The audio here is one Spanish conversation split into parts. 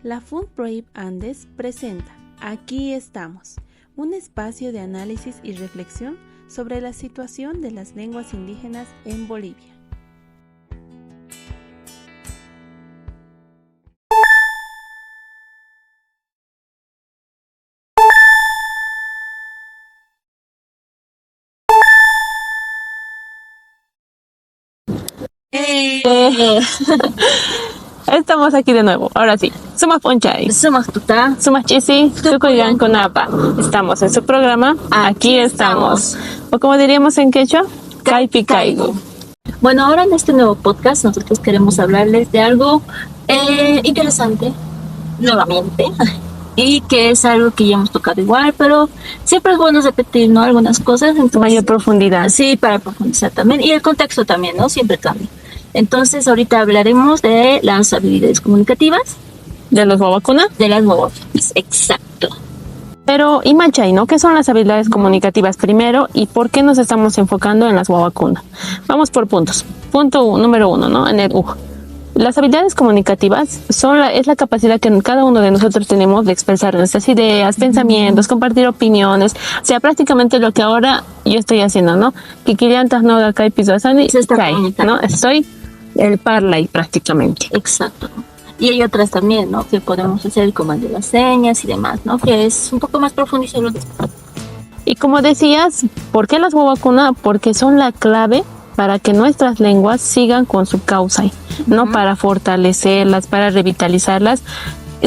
La FUNPROIP Andes presenta Aquí estamos, un espacio de análisis y reflexión sobre la situación de las lenguas indígenas en Bolivia. Estamos aquí de nuevo, ahora sí. Sumas Ponchay, Sumas Tuta, Sumas Chisi, Tucuyan Conapa. Estamos en su programa Aquí estamos. O como diríamos en quechua, Caipi Caigo. Bueno, ahora en este nuevo podcast nosotros queremos hablarles de algo interesante, nuevamente, y que es algo que ya hemos tocado igual, pero siempre es bueno repetir, ¿no? Algunas cosas. Entonces, Mayor profundidad. Sí, para profundizar también. Y el contexto también, ¿no? Siempre cambia. Entonces, ahorita hablaremos de las habilidades comunicativas. De los Wawakuna. De las Wawakunas, exacto. Pero, y Machay, ¿no? ¿Qué son las habilidades comunicativas primero y por qué nos estamos enfocando en las Wawakuna? Vamos por puntos. Punto número 1, ¿no? En el Las habilidades comunicativas es la capacidad que cada uno de nosotros tenemos de expresar nuestras ideas, pensamientos, compartir opiniones. O sea, prácticamente lo que ahora yo estoy haciendo, ¿no? Que Kikillantas no acá y Pizuasani, ¿no? Estoy el parlay prácticamente. Exacto. Y hay otras también, ¿no? Que podemos hacer como el de las señas y demás, ¿no? Que es un poco más profundizarlo. Y como decías, ¿por qué las Wawakuna? Porque son la clave para que nuestras lenguas sigan con su causa, ¿no? Para fortalecerlas, para revitalizarlas.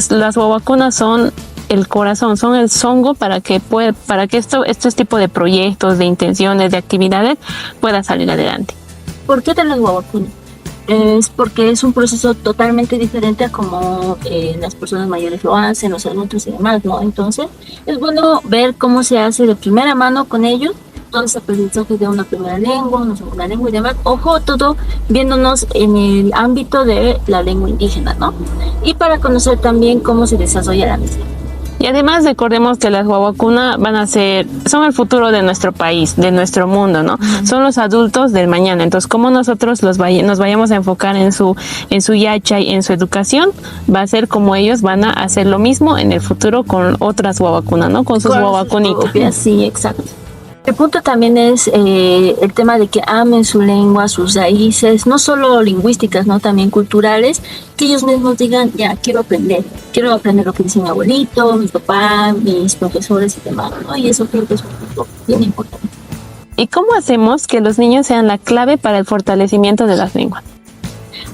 Las Wawakunas son el corazón, son el songo para que estos tipos de proyectos, de intenciones, de actividades puedan salir adelante. ¿Por qué de las Wawakunas? Es porque es un proceso totalmente diferente a como las personas mayores lo hacen, los adultos y demás, ¿no? Entonces, es bueno ver cómo se hace de primera mano con ellos, todo ese aprendizaje de una primera lengua, una segunda lengua y demás. Ojo, todo viéndonos en el ámbito de la lengua indígena, ¿no? Y para conocer también cómo se desarrolla la misma. Y además recordemos que las Wawakuna son el futuro de nuestro país, de nuestro mundo, ¿no? Son los adultos del mañana. Entonces, como nosotros nos vayamos a enfocar en su yachay, en su educación, va a ser como ellos van a hacer lo mismo en el futuro con otras Wawakuna, ¿no? Con sus Wawakunitas. Sí, exacto. El punto también es el tema de que amen su lengua, sus raíces, no solo lingüísticas, ¿no? También culturales, que ellos mismos digan, ya, quiero aprender lo que dice mi abuelito, mi papá, mis profesores y demás, ¿no? Y eso creo que es un punto bien importante. ¿Y cómo hacemos que los niños sean la clave para el fortalecimiento de las lenguas?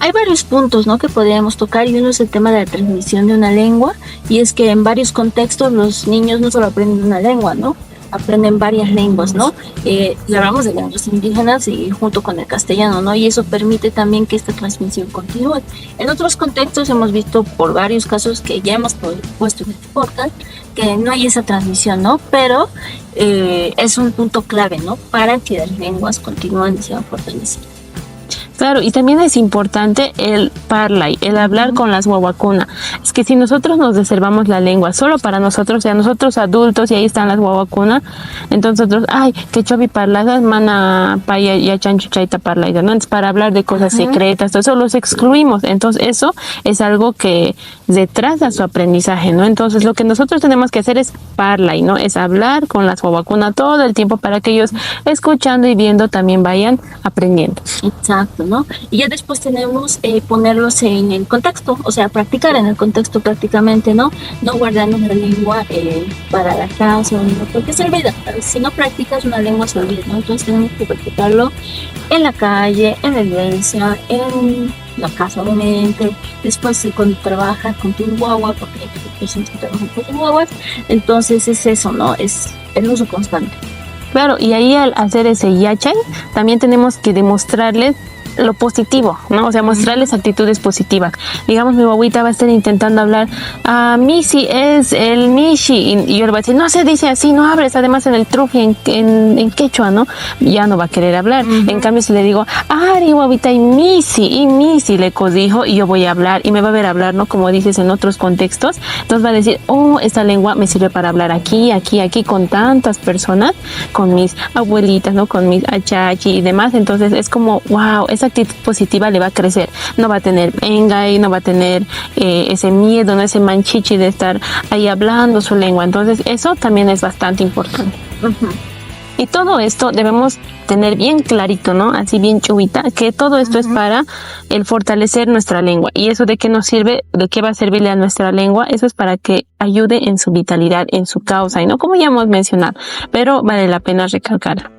Hay varios puntos, ¿no? Que podríamos tocar, y uno es el tema de la transmisión de una lengua, y es que en varios contextos los niños no solo aprenden una lengua, ¿no? Aprenden varias lenguas, ¿no? Y hablamos de lenguas indígenas y junto con el castellano, ¿no? Y eso permite también que esta transmisión continúe. En otros contextos hemos visto por varios casos que ya hemos puesto en este podcast que no hay esa transmisión, ¿no? Pero es un punto clave, ¿no? Para que las lenguas continúen y sean fortalecidas. Claro, y también es importante el parlay, el hablar con las Wawakuna. Es que si nosotros nos reservamos la lengua solo para nosotros, o sea, nosotros adultos, y ahí están las Wawakuna, entonces nosotros, que chovi parladas, mana paya ya chancho chaita parlada, ¿no? Entonces, para hablar de cosas secretas, todo eso los excluimos. Entonces, eso es algo que retrasa su aprendizaje, ¿no? Entonces, lo que nosotros tenemos que hacer es parlay, ¿no? Es hablar con las Wawakuna todo el tiempo para que ellos, escuchando y viendo, también vayan aprendiendo. Exacto, ¿no? Y ya después tenemos ponerlos en el contexto, o sea, practicar en el contexto prácticamente, ¿no? No guardarnos la lengua para la casa, ¿no? Porque se olvida. Si no practicas una lengua se olvida, ¿no? Entonces tenemos que practicarlo en la calle, en la iglesia, en la casa, obviamente. Después cuando trabajas con tu guagua, porque hay personas que trabajan con tus guaguas, entonces es eso, ¿no? Es el uso constante. Claro, y ahí al hacer ese yachay, también tenemos que demostrarles lo positivo, ¿no? O sea, mostrarles actitudes positivas. Digamos, mi guaguita va a estar intentando hablar, Misi es el Mishi, y yo le voy a decir, no se dice así, no hables, además en el truji, en quechua, ¿no? Ya no va a querer hablar. En cambio, si le digo, Ari, guaguita, y Misi le codijo, y yo voy a hablar, y me va a ver hablar, ¿no? Como dices en otros contextos, entonces va a decir, esta lengua me sirve para hablar aquí, con tantas personas, con mis abuelitas, ¿no? Con mis achachi y demás. Entonces, es como, wow, es esa actitud positiva le va a crecer. No va a tener engay, no va a tener ese miedo, no ese manchichi de estar ahí hablando su lengua. Entonces eso también es bastante importante. Y todo esto debemos tener bien clarito, ¿no? Así bien chubita, que todo esto es para el fortalecer nuestra lengua. ¿Y eso de qué nos sirve? ¿De qué va a servirle a nuestra lengua? Eso es para que ayude en su vitalidad, en su causa, y no como ya hemos mencionado, pero vale la pena recalcar.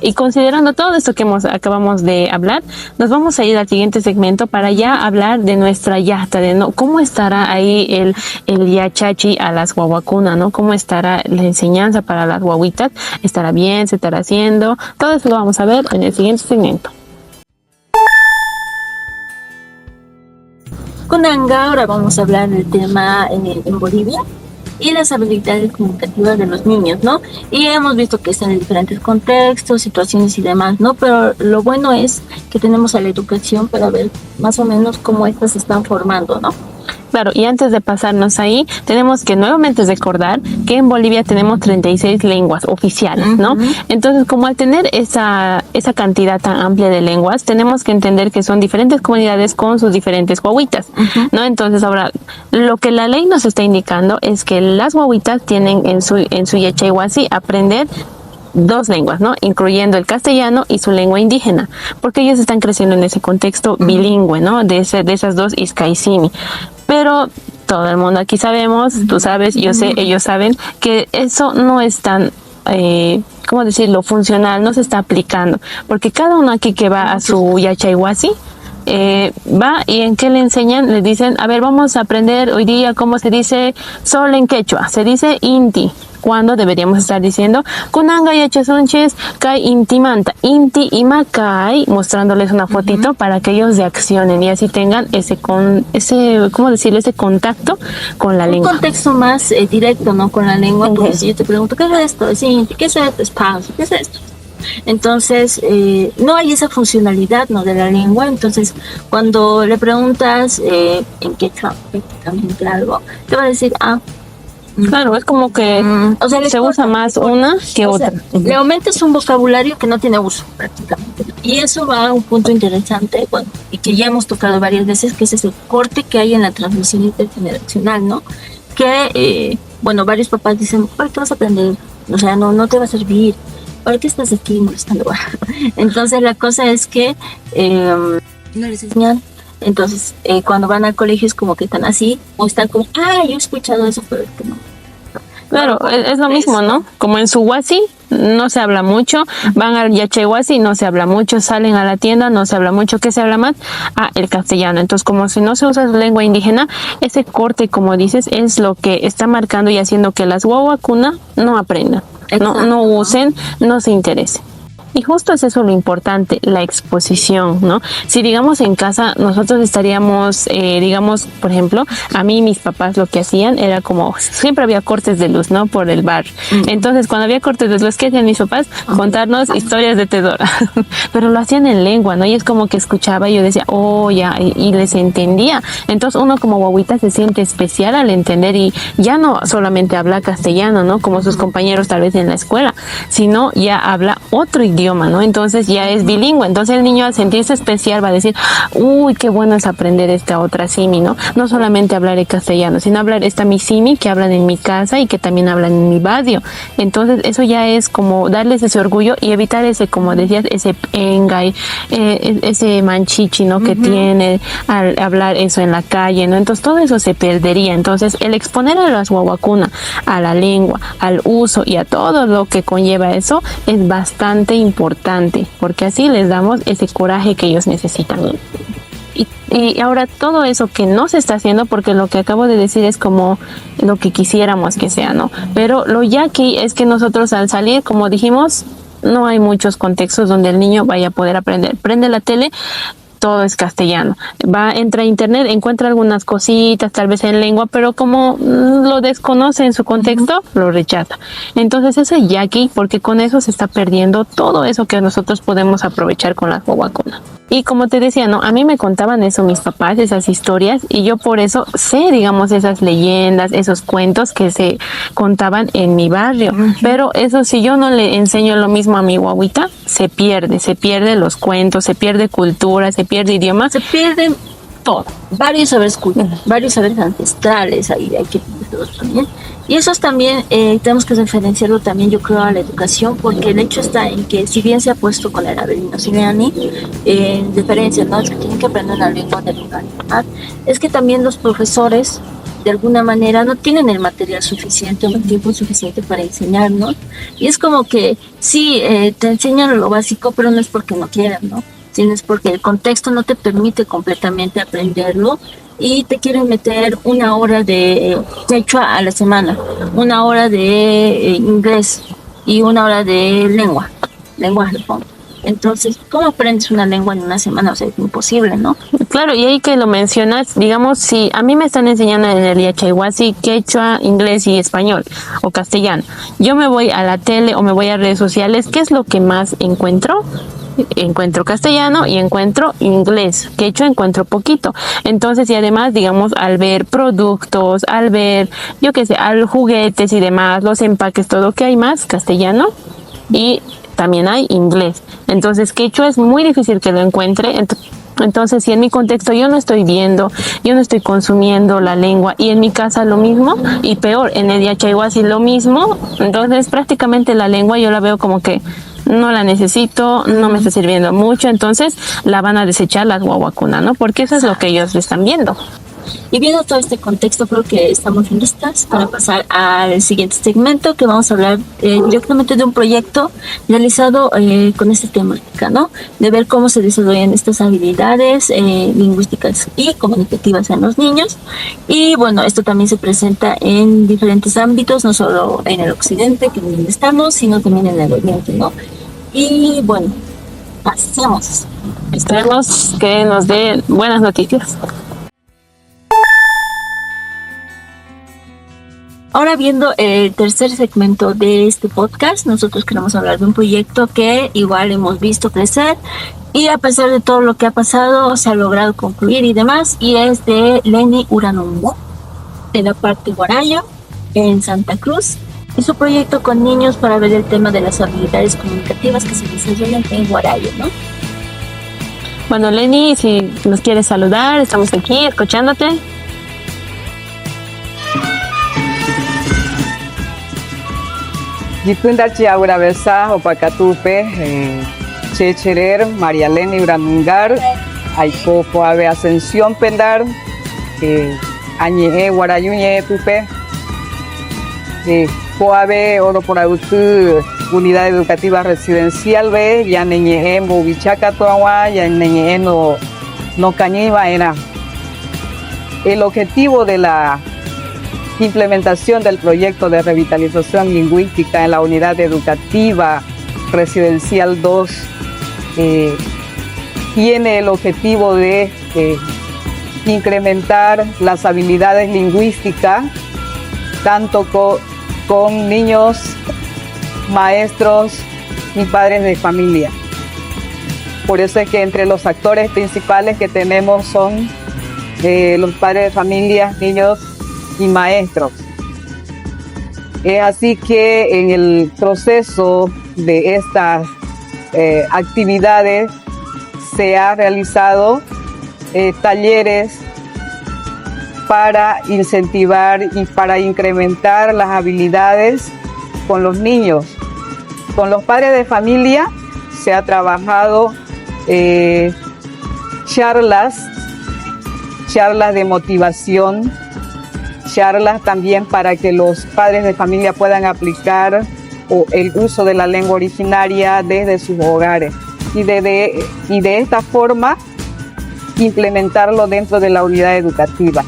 Y considerando todo esto que acabamos de hablar, nos vamos a ir al siguiente segmento para ya hablar de nuestra yasta, de cómo estará ahí el yachachi a las guaguacunas, ¿no? Cómo estará la enseñanza para las guaguitas, estará bien, se estará haciendo, todo eso lo vamos a ver en el siguiente segmento. Con Anga ahora vamos a hablar del tema en Bolivia y las habilidades comunicativas de los niños, ¿no? Y hemos visto que están en diferentes contextos, situaciones y demás, ¿no? Pero lo bueno es que tenemos a la educación para ver más o menos cómo estas se están formando, ¿no? Claro, y antes de pasarnos ahí, tenemos que nuevamente recordar que en Bolivia tenemos 36 lenguas oficiales, ¿no? Entonces, como al tener esa cantidad tan amplia de lenguas, tenemos que entender que son diferentes comunidades con sus diferentes guaguitas, ¿no? Entonces, ahora, lo que la ley nos está indicando es que las guaguitas tienen en su yachayhuasi aprender 2 lenguas, ¿no? Incluyendo el castellano y su lengua indígena, porque ellos están creciendo en ese contexto bilingüe, ¿no? De esas 2 iskaisimi. Pero todo el mundo aquí sabemos, tú sabes, yo sé, ellos saben que eso no es tan, ¿cómo decirlo?, funcional, no se está aplicando, porque cada uno aquí que va a su yachayhuasi, va y en qué le enseñan, le dicen, a ver, vamos a aprender hoy día cómo se dice sol en quechua, se dice inti, cuando deberíamos estar diciendo kunanga yachasunches kai intimanta, inti ima kai, mostrándoles una fotito para que ellos reaccionen y así tengan ese ¿cómo decirlo?, ese contacto con la lengua. Un contexto más directo, ¿no? Con la lengua, porque si yo te pregunto, ¿qué es esto? Es inti, ¿qué es esto? Es pausa, ¿qué es esto? Entonces, no hay esa funcionalidad, ¿no?, de la lengua. Entonces, cuando le preguntas en quechua prácticamente algo, te va a decir, claro, es como que o sea, se usa más una que otra. Le aumentas un vocabulario que no tiene uso prácticamente. Y eso va a un punto interesante, bueno, y que ya hemos tocado varias veces, que ese es el corte que hay en la transmisión intergeneracional, ¿no? Que, bueno, varios papás dicen, ¿para qué vas a aprender? O sea, no te va a servir. ¿Para qué estás aquí molestando? Entonces la cosa es que no les enseñan. Entonces cuando van al colegio es como que están así, o están como, yo he escuchado eso, pero es que no. Claro, es lo mismo, ¿no? Como en su huasi no se habla mucho, van al yachayhuasi no se habla mucho, salen a la tienda no se habla mucho. ¿Qué se habla más? El castellano. Entonces, como si no se usa su lengua indígena, ese corte, como dices, es lo que está marcando y haciendo que las guaguacunas no aprendan, no usen, no se interesen. Y justo es eso lo importante, la exposición, ¿no? Si digamos en casa nosotros estaríamos, digamos, por ejemplo, a mí mis papás lo que hacían era como, siempre había cortes de luz, ¿no? Por el bar. Entonces, cuando había cortes de luz, ¿qué hacían mis papás? Contarnos historias de terror. Pero lo hacían en lengua, ¿no? Y es como que escuchaba y yo decía, ya, y les entendía. Entonces uno como guaguita se siente especial al entender y ya no solamente habla castellano, ¿no? Como sus compañeros tal vez en la escuela, sino ya habla otro idioma, ¿no? Entonces ya es bilingüe. Entonces el niño al sentirse especial va a decir, uy, qué bueno es aprender esta otra simi, ¿no? No solamente hablar el castellano, sino hablar esta mi simi que hablan en mi casa y que también hablan en mi barrio. Entonces eso ya es como darles ese orgullo y evitar ese, como decías, ese engay, ese manchichi, ¿no? Que tiene al hablar eso en la calle, ¿no? Entonces todo eso se perdería. Entonces el exponer a las guaguacunas, a la lengua, al uso y a todo lo que conlleva eso es bastante importante, porque así les damos ese coraje que ellos necesitan. Y ahora todo eso que no se está haciendo, porque lo que acabo de decir es como lo que quisiéramos que sea, ¿no? Pero lo ya aquí es que nosotros al salir, como dijimos, no hay muchos contextos donde el niño vaya a poder aprender. Prende la tele, todo es castellano. Entra a internet, encuentra algunas cositas, tal vez en lengua, pero como lo desconoce en su contexto, lo rechaza. Entonces eso es yaqui, porque con eso se está perdiendo todo eso que nosotros podemos aprovechar con la wawakuna. Y como te decía, a mí me contaban eso mis papás, esas historias, y yo por eso sé, digamos, esas leyendas, esos cuentos que se contaban en mi barrio. Pero eso, si yo no le enseño lo mismo a mi guaguita, se pierde los cuentos, se pierde cultura, se pierde idioma. Se pierden todo. Varios saberes culturales, varios saberes ancestrales, ahí hay que todos también. Y esos también tenemos que referenciarlo también, yo creo, a la educación, porque el hecho está en que, si bien se ha puesto con el Avelino Simeoni en diferencia, ¿no? Es que tienen que aprender la lengua del lugar, ¿verdad? Es que también los profesores, de alguna manera, no tienen el material suficiente o el tiempo suficiente para enseñarnos. Y es como que sí, te enseñan lo básico, pero no es porque no quieran, ¿no? Sino es porque el contexto no te permite completamente aprenderlo, y te quieren meter 1 hora de quechua a la semana, 1 hora de inglés y 1 hora de lenguaje, pongo. Entonces, ¿cómo aprendes una lengua en una semana? O sea, es imposible, ¿no? Claro, y ahí que lo mencionas, digamos, si a mí me están enseñando en el yachaywasi, quechua, inglés y español o castellano, yo me voy a la tele o me voy a redes sociales, ¿qué es lo que más encuentro? Encuentro castellano y encuentro inglés. Quechua encuentro poquito. Entonces, y además, digamos, al ver productos, al ver, yo qué sé, al juguetes y demás, los empaques, todo que hay más castellano y también hay inglés. Entonces, quechua es muy difícil que lo encuentre. Entonces, si en mi contexto yo no estoy viendo, yo no estoy consumiendo la lengua, y en mi casa lo mismo, y peor, en el yachaywasi lo mismo, entonces prácticamente la lengua yo la veo como que no la necesito, no me está sirviendo mucho, entonces la van a desechar las wawakuna, ¿no? Porque eso es lo que ellos están viendo. Y viendo todo este contexto, creo que estamos listas para pasar al siguiente segmento, que vamos a hablar directamente de un proyecto realizado con esta temática, ¿no? De ver cómo se desarrollan estas habilidades lingüísticas y comunicativas en los niños. Y bueno, esto también se presenta en diferentes ámbitos, no solo en el occidente, que es donde estamos, sino también en el oriente, ¿no? Y bueno, pasemos. Esperemos que nos dé buenas noticias. Ahora, viendo el tercer segmento de este podcast, nosotros queremos hablar de un proyecto que igual hemos visto crecer, y a pesar de todo lo que ha pasado, se ha logrado concluir y demás, y es de Leni Uranumbo, de la parte Guarayo, en Santa Cruz. Es un proyecto con niños para ver el tema de las habilidades comunicativas que se desarrollan en Guarayo, ¿no? Bueno, Leni, si nos quieres saludar, estamos aquí escuchándote. Yipundachi Aura Versa, Opacatupe, Checherer, María Leni Uranungar, Aipopo Ave Ascensión Pendar, Añeje Guarayuñe Pupe, Poave Oro por Autu, Unidad Educativa Residencial B, Yaneñeje Bobichaca Toagua, Yaneñeje no Cañiba era. El objetivo de la implementación del proyecto de revitalización lingüística en la Unidad Educativa Residencial 2 tiene el objetivo de incrementar las habilidades lingüísticas tanto con niños, maestros y padres de familia. Por eso es que entre los actores principales que tenemos son los padres de familia, niños y maestros. Es así que en el proceso de estas actividades se ha realizado talleres para incentivar y para incrementar las habilidades con los niños. Con los padres de familia se ha trabajado charlas de motivación, charlas también para que los padres de familia puedan aplicar el uso de la lengua originaria desde sus hogares y de esta forma implementarlo dentro de la unidad educativa.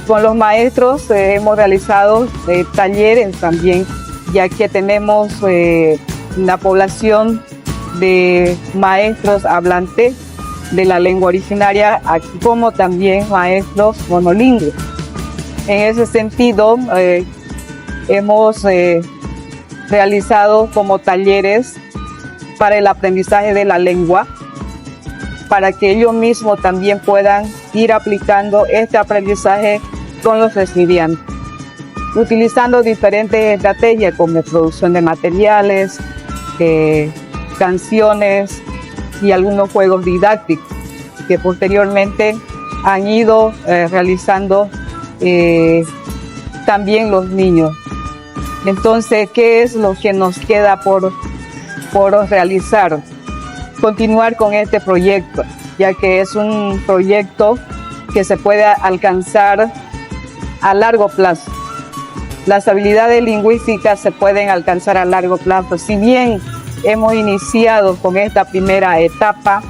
Con los maestros hemos realizado talleres también, ya que tenemos la población de maestros hablantes de la lengua originaria, como también maestros monolingües. En ese sentido, hemos realizado como talleres para el aprendizaje de la lengua, para que ellos mismos también puedan ir aplicando este aprendizaje con los estudiantes, utilizando diferentes estrategias como producción de materiales, canciones y algunos juegos didácticos que posteriormente han ido realizando también los niños. Entonces, ¿qué es lo que nos queda por realizar? Continuar con este proyecto, ya que es un proyecto que se puede alcanzar a largo plazo. Las habilidades lingüísticas se pueden alcanzar a largo plazo. Si bien hemos iniciado con esta primera etapa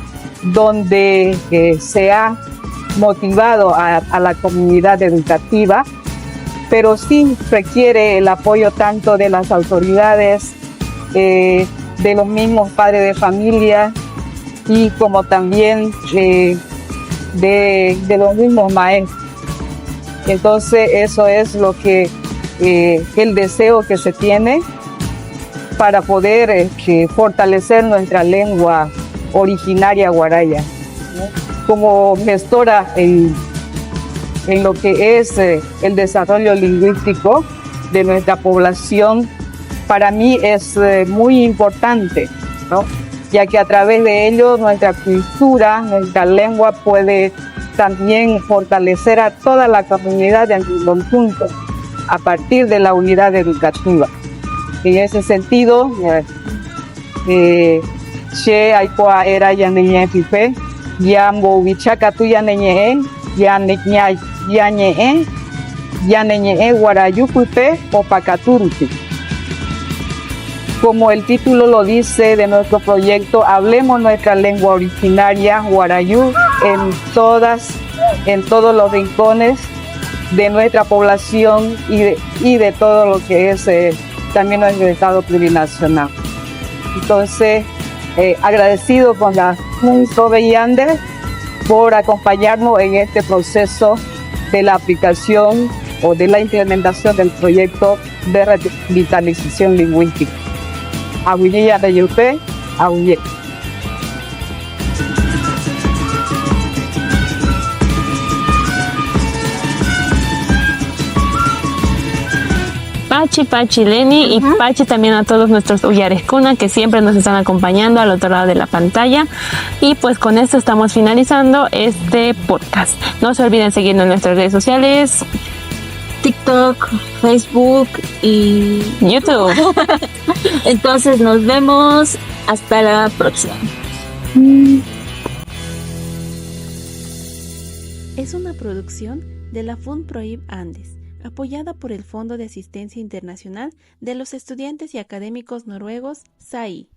donde se ha motivado a la comunidad educativa, pero sí requiere el apoyo tanto de las autoridades, de los mismos padres de familia y como también de los mismos maestros. Entonces eso es lo que el deseo que se tiene para poder fortalecer nuestra lengua originaria guaraya, ¿no? Como gestora en lo que es el desarrollo lingüístico de nuestra población, para mí es muy importante, ¿no? Ya que a través de ello nuestra cultura, nuestra lengua puede también fortalecer a toda la comunidad en su conjunto a partir de la unidad educativa. En ese sentido, che aikua era ya niña pipe, ya mbovichaka tu ya niñe, ya niña ya ñe, ya niñe guarayucupe o pacaturupi. Como el título lo dice de nuestro proyecto, hablemos nuestra lengua originaria, guarayú, en todos los rincones de nuestra población y de todo lo que es también nuestro estado plurinacional. Entonces, agradecido con la Junto Bellande por acompañarnos en este proceso de la aplicación o de la implementación del proyecto de revitalización lingüística. Aguillilla de Yupe, Aguillé. Pachi, Lenny y Pachi también a todos nuestros Uyarescuna que siempre nos están acompañando al otro lado de la pantalla. Y pues con esto estamos finalizando este podcast. No se olviden seguirnos en nuestras redes sociales, TikTok, Facebook y YouTube. Entonces nos vemos hasta la próxima. Es una producción de la FUNPROIB Andes, apoyada por el Fondo de Asistencia Internacional de los Estudiantes y Académicos Noruegos, SAI.